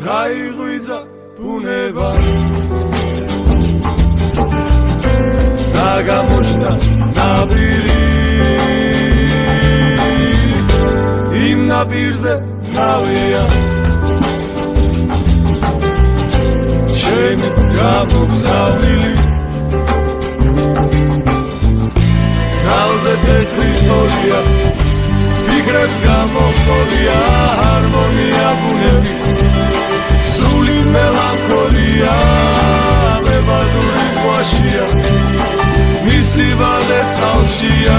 გაიღვიძა ბუნება დაგამოჩნდა ნაპირი იმ ნაპირზე ნავია ჩემი გამოგზავნილი ნავზე თეთრი თოლია ფიქრებს გამოხოლია ჰარმონია ბუნები სული მელანქოლია მებადური ზღვაშია მისი ბადე წყალშია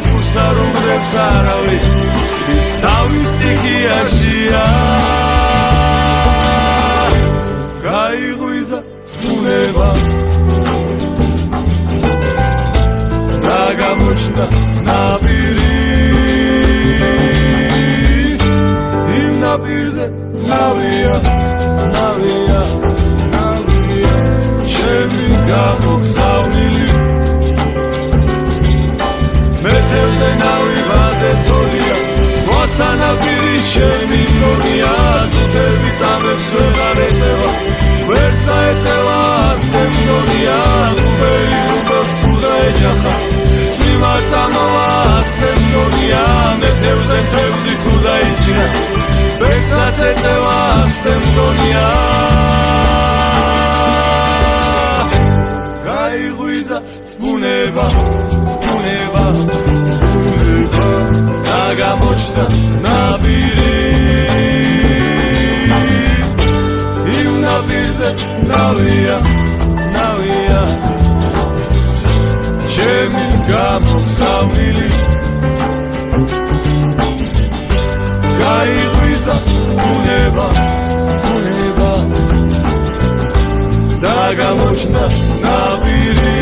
ფურსა რომ ღრებს არავის ის თავის სტიქიაშია გაიღვიძა ბუნება დაგამოჩნდა ნაპირი იმ ნაპირზე ნავია ნავია ნავია ჩემი გამოგზავნილი მეთევზე ნავი ბადე თოლია ზღვაცა ნაპირი ჩემი მგონია წუთები წამებს ვეღარ ეწევა ვერც დაეწევა ასე მგონია გუბელი გუბელს თუ დაეჯახა წვიმა წამოვა ასე მგონია მეთევზე მთევზი თუ დაიჭრა ვერცაც ეწევა ასე მგონია გაიღვიძა ბუნება ბუნება ბუნება დაგამოჩნდა ნაპირი იმ ნაპირზე ნავია ნავია ჩემი გამოგზავნილი გაიღვიძა ბუნება ბუნება დაგამოჩნდა ნაპირი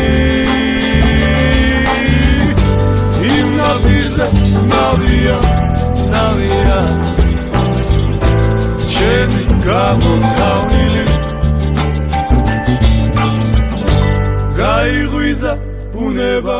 იმ ნაპირზე ნავია ნავია ჩემი გამოგზავნილი გაიღვიძა ბუნება